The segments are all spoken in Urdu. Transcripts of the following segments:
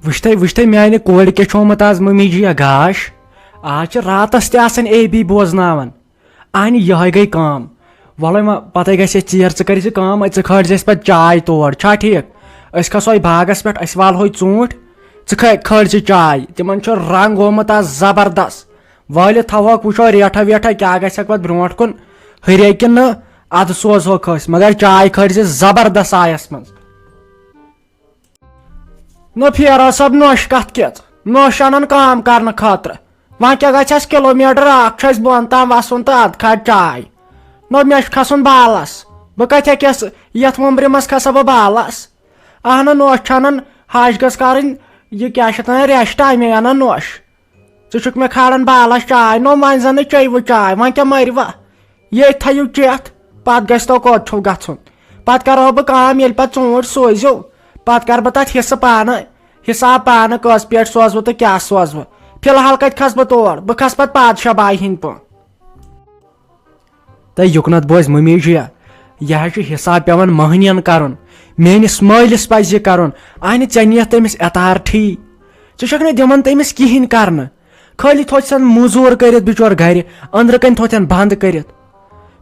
وٕچھتٕے میانہِ کورِ کیٛاہ چھُ آمُت آز مٔمی جی گاش آز چھِ راتس تہِ آسان اے بی بوزناوان اہنہِ یِہوے گٔے کٲم وَلے ما پتے گژھِ ژیر ژٕ کٔرۍ زِ کٲم ژٕ کھٲلۍ زِ اَسہِ پتہٕ چاے تور چھا ٹھیٖک أسۍ کھسو باغس پٮ۪ٹھ أسۍ والہوے ژوٗنٛٹھۍ ژٕ کھٲلۍ زِ چاے تِمن چھُ رنٛگ گوٚمُت آز زبردست وٲلِتھ تھاوہوکھ وٕچھو ریٹھا ویٹھا کیٛاہ گژھٮ۪کھ پتہٕ برونٛٹھ کُن ہُرے کِنہٕ نہٕ ادٕ سوزہوکھ أسۍ مگر چاے کھٲلۍ زِ زبردست آیس منٛز نہ پھیرو صٲب نوش کتھ کیٛاہ نوش انان کٲم کرنہٕ خٲطرٕ وۄنۍ کیٛاہ گژھِ اَسہِ کِلوٗمیٖٹر اکھ چھُ اَسہِ بۄن تام وسُن تہٕ ادٕ کھالہِ چاے نہ مےٚ چھُ کھسُن بالس بہٕ کتہِ ہیٚکس یتھ وُمبرِ منٛز کھسا بہٕ بالس اہنُ نوش چھِ انان ہش گٔژھ کرٕنۍ یہِ کیٛاہ چھِ اتھ ونان ریسٹ امی انان نوش ژٕ چھُکھ مےٚ کھالان بالس چاے نو وۄنۍ زن نہٕ چیٚیوٕ چاے وۄنۍ کیٛاہ مٔرۍوا ییٚتہِ تھٲیِو چٮ۪تھ پتہٕ گژھِ تو کوٚت چھُو گژھُن پتہٕ کرہو بہٕ کٲم ییٚلہِ پتہٕ ژوٗنٛٹھۍ سوٗزِو پتہٕ کرٕ بہٕ تتھ حصہٕ پانہٕ حساب پانہٕ کٔژ پیٹہِ سوزٕ بہٕ تہٕ کیٛاہ سوزٕ بہٕ فی الحال کتہِ کھسہٕ بہٕ تور بہٕ کھسہٕ پتہٕ پادشاہ باے ہٕنٛدۍ پٲٹھۍ تہٕ یُکنت بوز مٔمی جِیا یہِ حظ چھُ حساب پیٚوان مٔہنِین کرُن میٲنِس مٲلِس پزِ یہِ کرُن اہنہِ ژےٚ نِیتھ تٔمِس اٮ۪تارٹھی ژٕ چھُکھ نہٕ دِوان تٔمِس کہیٖنۍ کرنہٕ خٲلی تھوٚتھن موٚزوٗر کٔرِتھ بِچور گرِ أنٛدرٕ کنۍ تھوٚتھن بنٛد کٔرِتھ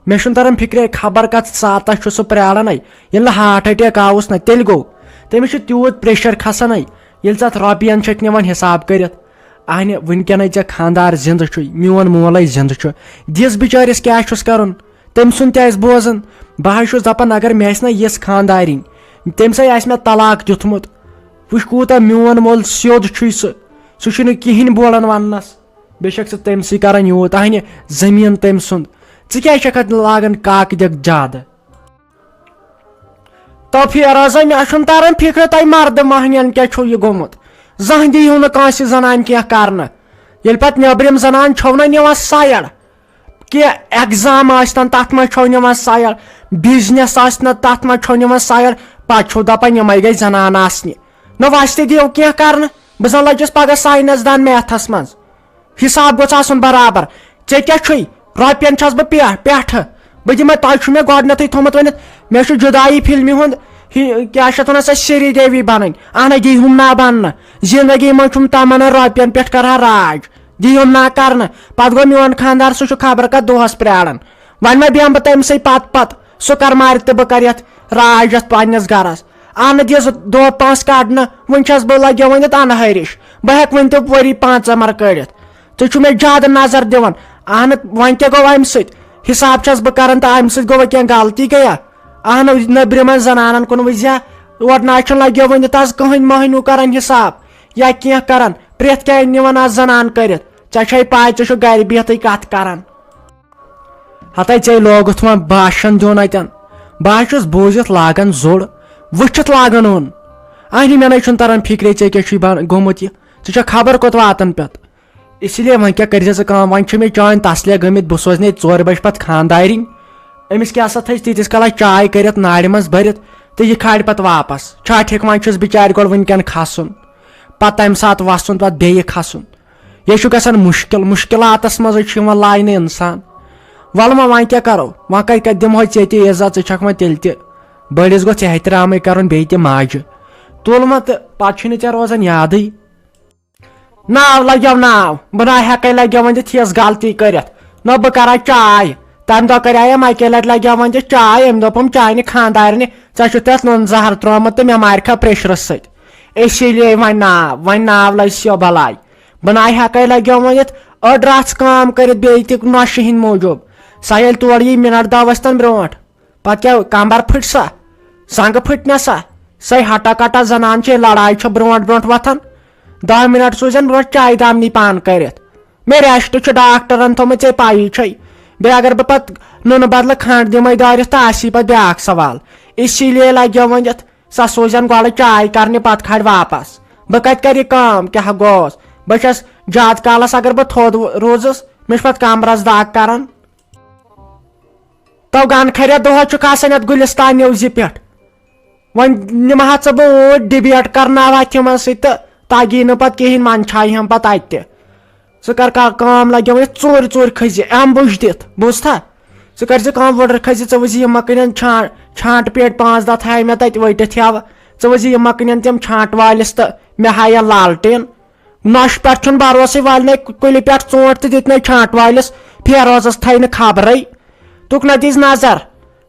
مےٚ چھُنہٕ تران فِکرے خبر کتھ ساتس چھُ سُہ پرٛاران ییٚلہِ نہٕ ہارٹ اٹیک آوُس نہ تیٚلہِ گوٚو تٔمِس چھُ تیوٗت پریشر کھسان ییٚلہِ ژٕ اتھ رۄپین چھکھ نِوان حساب کٔرِتھ اہنہِ وُنکیٚنٕے ژےٚ خانٛدار زِنٛدٕ چھُے میون مولے زِنٛدٕ چھُ دِس بِچٲرِس کیٛاہ چھُس کرُن تٔمۍ سُنٛد تہِ آسہِ بوزان بہٕ حظ چھُس دپان اگر مےٚ آسہِ نا یِژھ خانٛدارِنۍ تٔمسٕے آسہِ مےٚ طلاق دیُتمُت وٕچھ کوٗتاہ میون مول سیوٚد چھُے سُہ چھُنہٕ کہیٖنۍ بولان وننس بیٚیہِ چھکھ ژٕ تٔمسٕے کران یوٗت اہنہِ زٔمیٖن تٔمۍ سُنٛد ژٕ کیٛازِ چھکھ اتھ لاگان کاکہٕ دِکھ زیادٕ تو پھیرا مےٚ چھُنہٕ تران فِکرِ تۄہہِ مردٕ مہنین کیٛاہ چھُو یہِ گوٚمُت زانٛہہ دِیِو نہٕ کٲنٛسہِ زنانہِ کینٛہہ کرنہٕ ییٚلہِ پتہٕ نیٚبرِم زنان چھو نہ نِوان سایڈ کینٛہہ ایٚگزام ٲسۍتن تتھ منٛز چھو نِوان سایڈ بِزنس آسہِ نہ تتھ منٛز چھو نِوان سایڈ پتہٕ چھو دپان یِمے گٔے زنان آسنہِ نہ وس تہِ دِیو کینٛہہ کرنہٕ بہٕ زن لٔجِس پگہہ ساینس دان میتھس منٛز حساب گوٚژھ آسُن برابر ژےٚ کیٛاہ چھُے رۄپین چھس بہٕ پٮ۪ٹھٕ بہٕ دِمے تۄہہِ چھُ مےٚ گۄڈنیتھٕے تھوٚمُت ؤنِتھ مےٚ چھُ جُدایی فلمہِ ہُنٛد کیٛاہ چھِ اتھ ونان سۄ سری دیوی بنٕنۍ اہنہ دیٖہُم نا بننہٕ زندگی منٛز چھُم تمنا رۄپین پٮ۪ٹھ کرہا راج دیٖہُم نا کرنہٕ پتہٕ گوٚو میون خانٛدار سُہ چھُ خبر کتھ دۄہس پرٛاران وۄنۍ ما بیٚہمہٕ بہٕ تٔمسٕے پتہٕ سُہ کر مارِ تہٕ بہٕ کر یتھ راج یتھ پننس گرس اہنہ دِژ دۄہ پانٛژھ کڑنہٕ وُنہِ چھس بہٕ لگیو ؤنِتھ انہٲرِش بہٕ ہیٚکہٕ وُنہِ تہِ ؤری 5 کٔڑِتھ ژٕ چھُ مےٚ زیادٕ نظر دِوان اہنہ وۄنۍ کیٛاہ گوٚو امہِ سۭتۍ حساب چھس بہٕ کران تہٕ امہِ سۭتۍ گوٚو کینٛہہ غلطی گٔیا اہنہ نیٚبرِمن زنانن کُن وٕچھزِ اور نہ چھُنہٕ لگیو ؤنِتھ آز کٕہٕنۍ مٔہنیوٗ کران حساب یا کینٛہہ کران پرٛٮ۪تھ کینٛہہ نِوان آز زنان کٔرِتھ ژےٚ چھے پاے ژٕ چھُکھ گرِ بِہتھٕے کتھ کران ہتے ژےٚ لوگُتھ وۄنۍ باشن دیُن اتٮ۪ن بہٕ حظ چھُس بوٗزِتھ لاگان زوٚر وٕچھِتھ لاگان اوٚن اہنہِ مےٚ نَے چھُنہٕ تران فِکرے ژےٚ کیٛاہ چھُے گوٚمُت یہِ ژٕ چھکھ خبر کوٚت واتان پتہٕ اسی لیے وۄنۍ کیٛاہ کٔرزِ ژٕ کٲم وۄنۍ چھِ مےٚ چٲنۍ تسلے گٔمٕتۍ بہٕ سوزنے 4 بجہِ پتہٕ خانٛدارِنۍ أمِس کیٛاہ سا تھٲیِس تیٖتِس کالس چاے کٔرِتھ نارِ منٛز بٔرِتھ تہٕ یہِ کھالہِ پتہٕ واپس چھا ٹھیٖک وۄنۍ چھُس بِچارِ گۄڈٕ وُنکیٚن کھسُن پتہٕ تمہِ ساتہٕ وسُن پتہٕ بیٚیہِ کھسُن یہِ چھُ گژھان مُشکِلاتس منٛزٕے چھُ یِوان لاینہٕ انسان ولہٕ ما وۄنۍ کیٛاہ کرو وۄنۍ کتہِ دِمہوے ژےٚ تہِ عزت ژٕ چھکھ وۄنۍ تیٚلہِ تہِ بٔڑِس گوٚژھ احترامٕے کرُن بیٚیہِ تہِ ماجہِ تُل ما تہٕ پتہٕ چھُنہٕ ژےٚ روزان یادٕے ناو لگیو ناو بہٕ نہ ہیٚکے لگیو وۄنۍ تہِ یژھ غلطی کٔرِتھ نہ بہٕ کرا چاے تمہِ دۄہ کرییم اکے لٹہِ لگیو وۄنۍ تہِ چاے أمۍ دوٚپُم چانہِ خانٛدارنہِ ژےٚ چھُتھ تتھ نُن زہر تروومُت تہٕ مےٚ مارکھا پریشرس سۭتۍ اسی لیے وۄنۍ ناو لج سیو بلاے بہٕ نہ ہیٚکے لگیو ؤنِتھ أڑ رژھ کٲم کٔرِتھ بیٚیہِ تہِ نۄشہِ ہِنٛدۍ موٗجوٗب سۄ ییٚلہِ تورٕ یی مِنٹ 10 ؤژھتن برونٛٹھ پتہٕ کیٛاہ کمبر پھٕٹہِ سا زنٛگہٕ پھٕٹنہِ سا سۄے ہٹا کٹا زنان چھے لڑایہِ چھِ برونٛٹھ وتھان 10 منٹ سوٗزن برونٛٹھ چاے دامنی پان کٔرِتھ مےٚ ریسٹ چھُ ڈاکٹرن تھوٚمُت ژےٚ پایی چھے بیٚیہِ اگر بہٕ پتہٕ نُنہٕ بدلہٕ کھنٛڈ دِمے دٲرِتھ تہٕ آسی پتہٕ بیاکھ سوال اسی لیے لگیو ؤنِتھ سۄ سوٗزن گۄڈٕ چاے کرنہِ پتہٕ کھالہِ واپس بہٕ کتہِ کرٕ یہِ کٲم کیٛاہ گوس بہٕ چھس زیادٕ کالس اگر بہٕ تھوٚد روٗزُس مےٚ چھُ پتہٕ کمرس دگ کران تو گن خرید دۄہس چھُکھ آسان یتھ گُلستان نِوزِ پٮ۪ٹھ وۄنۍ نِمہا ژٕ بہٕ اوٗرۍ ڈِبیٹ کرناوہا تِمن سۭتۍ تہٕ تگی نہٕ پتہٕ کہیٖنۍ منٛدچھایہِ ہم پتہٕ اتہِ ژٕ کر کٲم لگیو ژوٗرِ کھٔسہِ ایمبُش دِتھ بوٗزتھا ژٕ کر زِ کٲم وٕڑر کھٔسہِ ژٕ وٕچھِ یِم مکٕنٮ۪ن چھانٹہٕ پیٹہِ 5 دۄہ تھایہِ مےٚ تتہِ ؤٹِتھ یَوٕ ژٕ وٕچھِ یِم مکٕنٮ۪ن تِم چھانٹہٕ وٲلِس تہٕ مے ہایا لالٹین نوش پہ بھروسے والنے کُلہِ پٮ۪ٹھ ژوٗنٛٹھ تہٕ دِتۍ چھانٹ وٲلِس فیروزس تھایہِ نہٕ خبرے تُک نہ دِژ نظر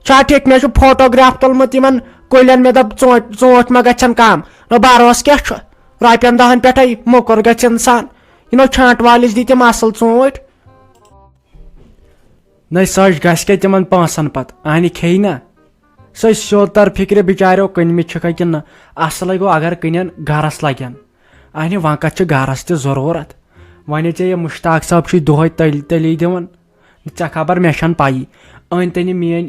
چھا ٹھیک مےٚ چھُ فوٹوگراف تُلمُت یِمن کُلٮ۪ن مےٚ دوٚپ ژوٗنٛٹھۍ ما گژھن کم نہ بھروسہٕ کیٛاہ چھُ رۄپین دہن پٮ۪ٹھے موٚکُر گژھِ انسان یِمو چھانٹ وٲلِس دِتِم اصل ژوٗنٛٹھۍ نہ سۄچ گژھِ کیٛاہ تِمن پونٛسن پتہٕ انہِ کھیٚیہِ نا سۄ سیوٚد تر فِکرِ بِچاریو کٕنمٕتۍ چھِکھا کِنہٕ نہ اصلے گوٚو اگر کٕنن گرس لگن انہِ وۄنۍ کتھ چھِ گرس تہِ ضروٗرت وۄنۍ ژےٚ یہِ مُشتاق صٲب چھُے دۄہے تٔلی دِوان ژےٚ خبر مےٚ چھنہٕ پایی أنۍ تٔنۍ میٲنۍ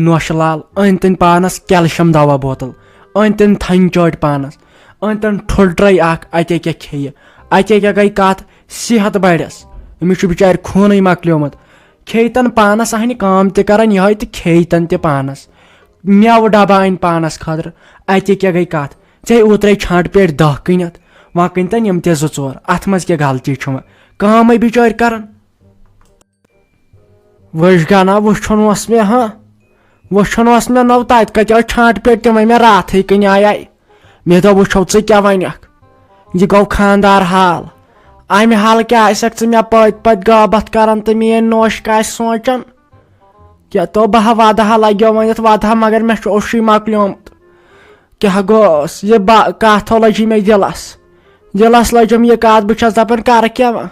نوشہِ لال أنۍ تٔنۍ پانس کیلشیم دوا بوتل أنۍ تٔنۍ تھنہِ چٲٹۍ پانس أنۍ تٔنۍ ٹھُل ٹرٛے اکھ اتے کیٛاہ کھیٚیہِ اتے کیٛاہ گٔے کتھ صحت بڑٮ۪س أمِس چھُ بِچارِ خوٗنٕے مۄکلیومُت کھیٚیہِ تن پانس اہنہِ کٲم تہِ کران یِہوے تہٕ کھیٚیہِ تن تہِ پانس میوٕ ڈبہٕ أنۍ پانس خٲطرٕ اتے کیٛاہ گٔے کتھ ژےٚ اوترے چھانٹ پیٹہِ 10 کٕنِتھ وۄنۍ کٕنۍ تن یِم تہِ 2-4 اتھ منٛز کیٛاہ غلطی چھُ وۄنۍ کٲمٕے بِچٲرۍ کران وٕچھ گنا وٕچھُن اوس مےٚ وٕچھُن اوس مےٚ نو تتہِ کتہِ ٲس چھانٹ پیٹہِ تِمے مےٚ راتھٕے کٕنۍ آیے مےٚ دوٚپ وٕچھو ژٕ کیٛاہ ونکھ یہِ گوٚو خاندار حال امہِ حال کیٛاہ آسکھ ژٕ مےٚ پٔتۍ غٲبت کران تہٕ میٲنۍ نوش کیٛاہ آسہِ سونٛچان کیٛاہ تو بہہ ودہا لگیو ؤنِتھ ودہا مگر مےٚ چھُ اوشُے مۄکلیومُت کیٛاہ گوٚوس یہِ کتھ لٔجی مےٚ دِلس لٔجم یہِ کتھ بہٕ چھس دپان کرٕ کیٛاہ وۄنۍ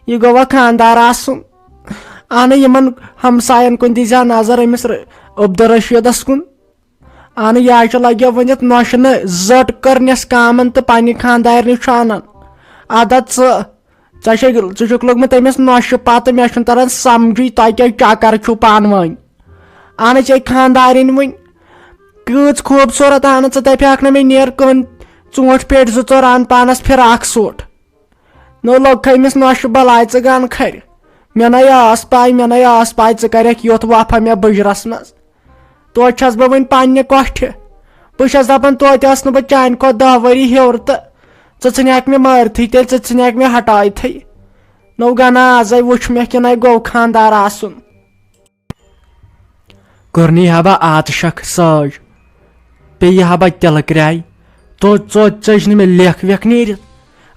یہِ گوٚوا خاندار آسُن اہنہٕ یِمن ہمساین کُن دِزا نظر أمِس عبدالرشیٖدس کُن اہنہٕ یہِ لگیو ؤنِتھ نوشہِ نہٕ زٔٹ کٔرنس کامن تہٕ پننہِ خاندارنہِ چھُ انان عادت ژٕ چھُکھ لوٚگمُت أمِس نوشہِ پتہٕ مےٚ چھُنہٕ تران سمجھٕے تۄہہِ کیٛاہ چکر چھُو پانہٕ ؤنۍ اہنہٕ ژےٚ خاندارِنۍ وٕنۍ کۭژ خوٗبصوٗرت اہنہٕ ژٕ دپیٛاکھ نہٕ مےٚ نیر کٕن ژوٗنٛٹھۍ پیٹہِ 2-4 ان پانس فراق سوٗٹ نو لوٚگکھ أمِس نوشہِ بلاے ژٕ گن کھرِ مےٚ نَے ٲس پاے ژٕ کرکھ یُتھ وفا مےٚ بٕجرس منٛز توتہِ چھس بہٕ وۄنۍ پننہِ کۄٹھِ بہٕ چھس دپان توتہِ ٲس نہٕ بہٕ چانہِ کھۄتہٕ 10 ؤری ہیوٚر تہٕ ژٕ ژھٕنیکھ مےٚ مٲرتھٕے تیٚلہِ ژٕ ژھٕنیکھ مےٚ ہٹٲیتھٕے نو گنا آزے وٕچھ مےٚ کِنَے گوٚو خاندار آسُن کٔرنی ہبا آتشک سٲج پیٚیہِ ہبا تِلہٕ کرٛاے ژٔج نہٕ مےٚ لیکھ ویکھ نیٖرِتھ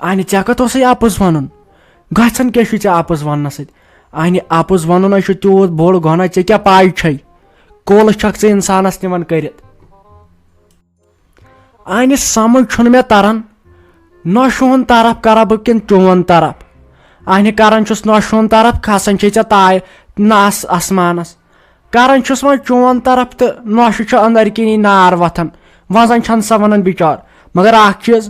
انہِ ژےٚ کتھ اوسے اپُز ونُن گژھان کیٛاہ چھُے ژےٚ اپُز وننس سۭتۍ انہِ اپُز ونُن چھُ تیوٗت بوٚڑ گۄناہ ژےٚ کیٛاہ پاے چھے کول چھکھ ژٕ انسانس نِوان کٔرِتھ انہِ سمجھ چھُنہٕ مےٚ تران نوشہِ ہُنٛد طرف کرا بہٕ کِنہٕ چون طرف انہِ کران چھُس نوشہِ ہُنٛد طرف کھسان چھے ژےٚ تاے نس آسمانس کران چھُس وۄنۍ چون طرف تہٕ نوشہِ چھُ أنٛدرۍ کِنی نار وۄتھان وۄزان چھنہٕ سۄ ونان بِچار مگر اکھ چیٖز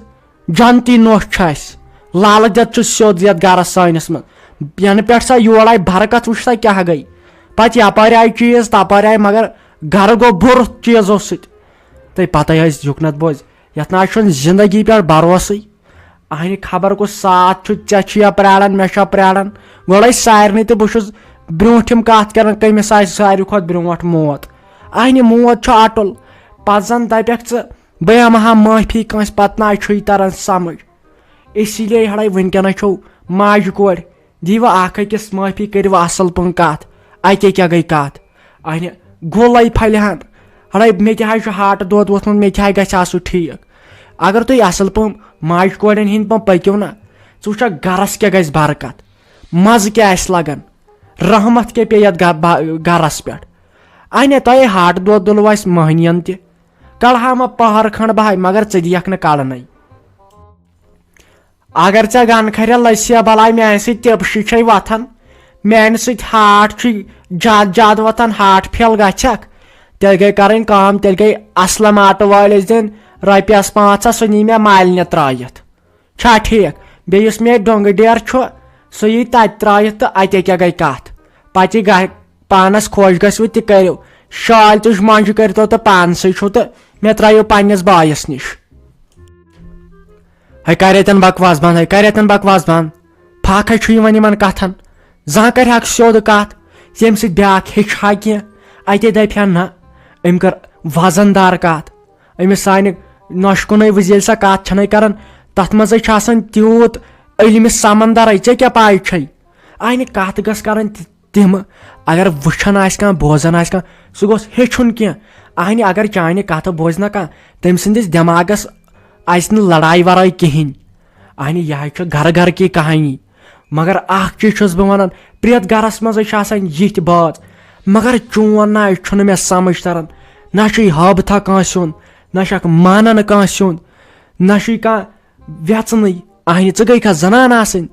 جنتی نوش چھُ اسہِ لالہٕ دٮ۪د چھُ سیوٚد یتھ گرس سٲنِس منٛز ینہٕ پٮ۪ٹھ سۄ یور آیہِ برکت وٕچھ سا کیٛاہ گٔے پتہٕ یپٲرۍ آیہِ چیٖز تپٲرۍ آیہِ مگر گرٕ گوٚو بُرٕ چیٖزو سۭتۍ تہٕ پتہٕ ٲسۍ یُکنت بوز یتھ نہ چھُنہٕ زندگی پٮ۪ٹھ بروسٕے اہنہِ خبر کُس ساتھ چھُ ژےٚ چھُیا پراران مےٚ چھا پراران گۄڈے سارنٕے تہٕ بہٕ چھُس برونٛٹھِم کتھ کران کٔمِس آسہِ ساروی کھۄتہٕ برونٛٹھ موت اہنہِ موت چھُ اٹُل پتہٕ زن دپکھ ژٕ بہٕ ہٮ۪مہٕ ہا معٲفی کٲنٛسہِ پتہٕ نہ چھُے تران سمجھ اسی لیے ہڑے ونکیٚنس چھو ماجہِ کورِ دیٖوٕ اکھ أکِس معٲفی کٔرِو اصل پٲٹھۍ کتھ اتے کیٛاہ گٔے کتھ انہِ گوٚلے پھلہِ ہن ہڑے مےٚ تہِ حظ چھُ ہاٹہٕ دود ووٚتھمُت مےٚ تہِ حظ گژھِ آسُن ٹھیٖک اگر تُہۍ اصل پٲٹھۍ ماجہِ کورٮ۪ن ہِنٛدۍ پٲٹھۍ پٔکِو نا ژٕ وٕچھکھ گرس کیٛاہ گژھِ برکت مزٕ کیٛاہ آسہِ لگان رحمت کیٛاہ پیٚیہِ یتھ گرس پٮ۪ٹھ انہِ تۄہے ہاٹہٕ دود تُلوٕ اسہِ مٔہنِین تہِ کڑہا ما پہر کھنڈ بہے مگر ژٕ دِیکھ نہٕ کڑنٕے اگر ژےٚ گن کھرِ لٔسیا بلاے میانہِ سۭتۍ تِپشہِ چھے وتھان میانہِ سۭتۍ ہاٹ چھُے زیادٕ وتھان ہاٹ پھیل گژھکھ تیٚلہِ گٔے کرٕنۍ کٲم تیٚلہِ گٔے اصلم آٹہٕ وٲلِس دِنۍ رۄپیس 5 سُہ نی مےٚ مالنہِ ترٲیِتھ چھا ٹھیٖک بیٚیہِ یُس مےٚ ڈۄنگہٕ ڈیر چھُ سُہ یی تتہِ ترٲیِتھ تہٕ اتے کیٛاہ گٔے کتھ پتہٕ یہِ پانس خۄش گژھوٕ تہِ کٔرِو شالہِ تُج منٛجہِ کٔرتو تہٕ پانسٕے چھُ تہٕ مےٚ ترٲیِو پننِس بٲیِس نِش ہے کریتن بکواس بنٛد فاقے چھُ یِوان یِمن کتھن زانٛہہ کرِہکھ سیوٚد کتھ ییٚمہِ سۭتۍ بیاکھ ہیٚچھِ ہا کینٛہہ اتے دپہِ ہا نہ أمۍ کٔر وزن دار کتھ أمِس سانہِ نۄشہِ کُنٕے وٕزِ ییٚلہِ سۄ کتھ چھنٕے کران تتھ منٛزے چھُ آسان تیوٗت علمِ سمندرے ژےٚ کیٛاہ پاے چھے انہِ کتھ گٔژھ کرٕنۍ تِم اگر وٕچھان آسہِ کانٛہہ بوزان آسہِ کانٛہہ سُہ گوٚژھ ہیٚچھُن کینٛہہ انہِ اگر چانہِ کتھٕ بوزِ نہ کانٛہہ تٔمۍ سٕنٛدِس دٮ۪ماغس آسہِ نہٕ لڑاے ورٲے کہیٖنۍ اہنہِ یہِ چھِ گھر گھر کی کہانی مگر اکھ چیٖز چھُس بہٕ ونان پرٛٮ۪تھ گرس منٛزٕے چھِ آسان یِتھۍ بٲژ مگر چون نا یہِ چھُنہٕ مےٚ سمجھ تران نہ چھُے ہٲبتھا کٲنٛسہِ ہُنٛد نہ چھکھ مانان کٲنٛسہِ ہُنٛد نہ چھُے کانٛہہ ویژنٕے اہنہِ ژٕ گٔے کھا زنان آسٕنۍ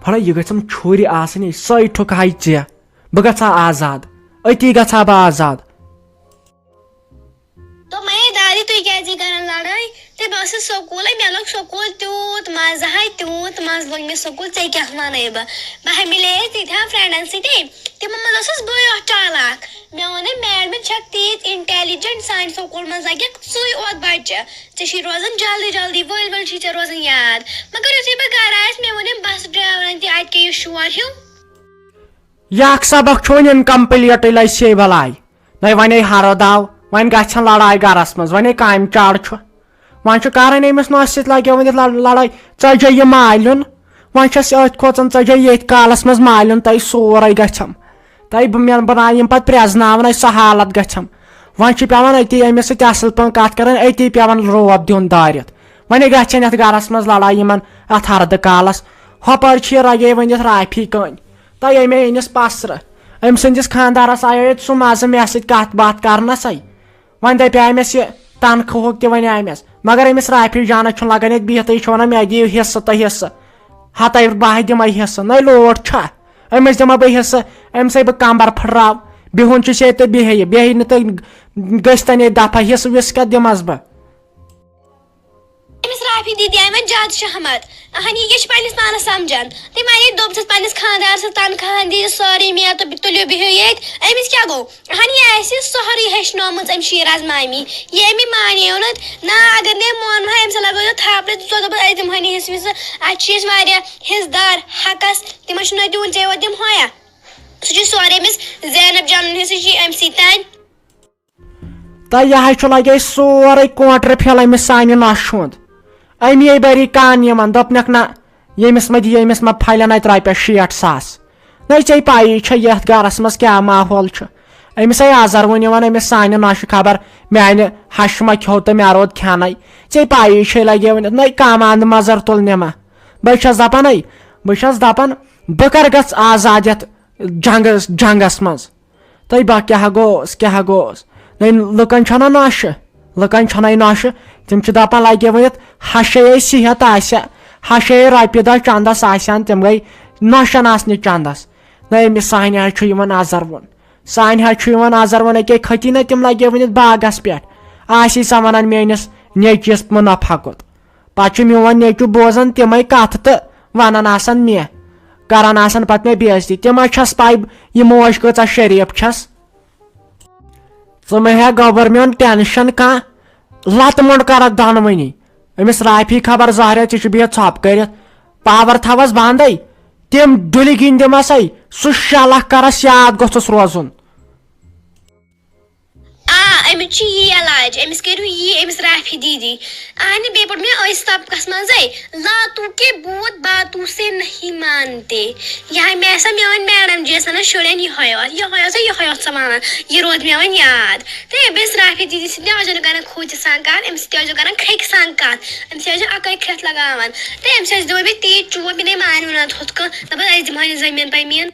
پھڑا یہِ گژھم چھُرۍ آسٕنۍ سۄے ٹھُکہاے ژےٚ بہٕ گژھٕ ہا آزاد أتی گژھٕ ہا بہٕ آزاد دادی تُہۍ کیازِ کران لڑٲے تہٕ بہٕ ٲسٕس سکوٗلے مےٚ لوٚگ سکوٗل تیوٗت مزٕ ہاے تیوٗت مزٕ لوٚگ مےٚ سکوٗل ژےٚ کیاہ ونے بہٕ مِلییس تیٖتیٛاہ فرینڈن سۭتی تِمو منٛز ٲسٕس بٕے یوت چالاک مےٚ ووٚن میڈمہِ چھکھ تیٖژ انٹیلِجنٹ سانہِ سکوٗل منٛز لگٮ۪کھ ژٕے اوت بچہِ ژےٚ چھی روزان جلدی جلدی ؤلۍ ؤلۍ چھی ژےٚ روزان یاد مگر یُتھُے بہٕ گرٕ آیس مےٚ ووٚن بس ڈرایورن تہِ اتہِ کیٛاہ یہِ شور ہیوٗ یہِ اکھ سبق چھُ وۄنۍ انکمپلیٖٹٕے لَسہِ سے بلاے نَے وۄنۍ ہرداو وۄنۍ گژھن لڑاے گرس منٛز وۄنۍ کامہِ چاڑ چھُ وۄنۍ چھُ کرٕنۍ أمِس نۄش سۭتۍ لگیو ؤنِتھ لڑٲے ژَجے یہِ مالیُن وۄنۍ چھس أتھۍ کھوژان ژَجے ییٚتھۍ کالس منٛز مالیُن تۄہہِ سورُے گژھم تۄہہِ بہٕ بناو یِم پتہٕ پرٛزناوان سۄ حالت گژھم وۄنۍ چھِ پیوان أتی أمِس سۭتۍ اصل پٲٹھۍ کتھ کرٕنۍ أتی پیوان روب دیُن دٲرِتھ وۄنۍ گژھن یتھ گرس منٛز لڑاے یِمن اتھ ہردٕ کالس ہۄپٲرۍ چھِ یہِ رگے ؤنِتھ رافی کٔنۍ تۄہہِ أمے أنِس پسرٕ أمۍ سٕنٛدِس خانٛدارس آیو ییٚتہِ سُہ مزٕ مےٚ سۭتۍ کتھ باتھ کرنسے وۄنۍ دپے أمِس یہِ تنخواہُک تہِ ونے أمِس مگر أمِس رافی جانس چھُنہٕ لگان ییٚتہِ بِہتھٕے یہِ چھُ ونان مےٚ دِیِو حصہٕ تہٕ حصہٕ ہتے بہہ دِمے حصہٕ نٔے لوٹ چھا أمِس دِمہٕ بہٕ حصہٕ أمِسے بہٕ کمبر پھٕٹراو بِہُن چھُس ییٚتہِ تہٕ بیٚیہِ نہٕ تہٕ گٔژھتن ییٚتہِ دفعہ حصہٕ وِصہٕ کتھ دِمس بہٕ رافی دیدی آیہِ وۄنۍ زیادٕ شہمت اہن یہِ چھِ پننِس پانس سمجان تٔمۍ ونے دوٚپسس پننِس خانٛدارس تنخواہن دِیِو سٲرٕے مےٚ تہٕ تُلِو بِہِو ییٚتہِ أمِس کیاہ گوٚو اہن یہِ آسہِ سورُے ہیٚچھنٲومٕژ أمۍ شیراز مامی یہِ أمۍ مانیو نہٕ نہ اگر نہٕ أمۍ مونوا أمۍ سۭتۍ لگٲیو تھاپڑِ ژٕ دوٚپُس أسۍ دِمہٕ ہٲنی حصہٕ وِصہٕ اتہِ چھِ أسۍ واریاہ حصہٕ دار حقس تِمن چھُنہٕ دیُن ژےٚ یوت دِمہویا سُہ چھُ سورُے أمِس زینب جانُن حصہٕ چھُ أمسٕے تانۍ تہٕ یہِ حظ چھُ لگے سورُے کوٹرِ پھِل أمِس سانہِ نۄشہِ ہُنٛد أمی بٔری کان یِمن دوٚپنکھ نہ ییٚمِس ما دِیہِ أمِس ما پھلن اتہِ رۄپیس 60,000 نَے ژےٚ پایی چھےٚ یتھ گرس منٛز کیاہ ماحول چھُ أمِس آیہِ ازروُن یِوان أمِس سانہِ نۄشہِ خبر میانہِ ہشہِ ما کھیوٚو تہٕ مےٚ روٗد کھٮ۪نٕے ژےٚ پایی چھے لگے ؤنِتھ نَے کماند مزر تُلنہِ ما بہٕ چھس دپان بہٕ کر گژھ آزاد یتھ جنگس منٛز تہٕ بہٕ کیاہ گوٚوس نَے لُکن چھنہ نۄشہِ تِم چھِ دپان لگے ؤنِتھ ہشے صحت آسہِ ہشے رۄپیہِ دہ چندس آسن تِم گٔے نۄشن آسنہِ چندس نہ أمِس سانہِ حظ چھُ یِوان آزروُن أکے کھٔتی نہ تِم لگے ؤنِتھ باغس پٮ۪ٹھ آسی سا ونان میٲنِس نیٚچوِس مُنافع کوٚت پتہٕ چھُ میون نیٚچوٗ بوزان تِمے کتھٕ تہٕ ونان آسان مےٚ کران آسان پتہٕ مےٚ بے عزتی تِم چھس پاے یہِ موج کۭژاہ شریٖف چھس ژٕ مہ ہےٚ گوبر میون ٹینشن کانٛہہ لتہٕ موٚنڈ کرکھ دۄنوٕنی أمِس رافی خبر زہریا ژٕ چھُ بِہِتھ ژھۄپ کٔرِتھ پاور تھاوس بنٛدے تِم ڈُلہِ گِنٛدۍ دِمسے سُہ شلکھ کرس یاد گوٚژھُس روزُن أمِس چھُ یی علاج أمِس کٔرِو یی أمِس رافی دیدی اہنہِ بیٚیہِ پوٚر مےٚ أزۍ سبقس منٛزے لاتوٗ کے بوٗت باتوٗ سے نہیں مانتے یِہے مےٚ ٲسا میٲنۍ میڈم جی ٲس ونان شُرٮ۪ن یِہوے اوس سۄ ونان یہِ روٗد مےٚ وۄنۍ یاد تہٕ أمِس رافی دیدی سۭتۍ تہِ ٲسۍ زیو نہٕ کران کھوٗژِ سان کتھ أمِس سۭتۍ ٲسۍ زیو کران کھرٛیکہِ سان کتھ أمِس ٲسۍ زیو اکٲے کھرٛٮ۪تھ لگاوان تہٕ أمِس ٲسۍ دِوان بیٚیہِ تیٖتۍ چوب مےٚ مانِو نہٕ ہُتھ کٔنۍ دپان أسۍ دِمہٕ ہٲنہِ زٔمیٖن پٔمیٖن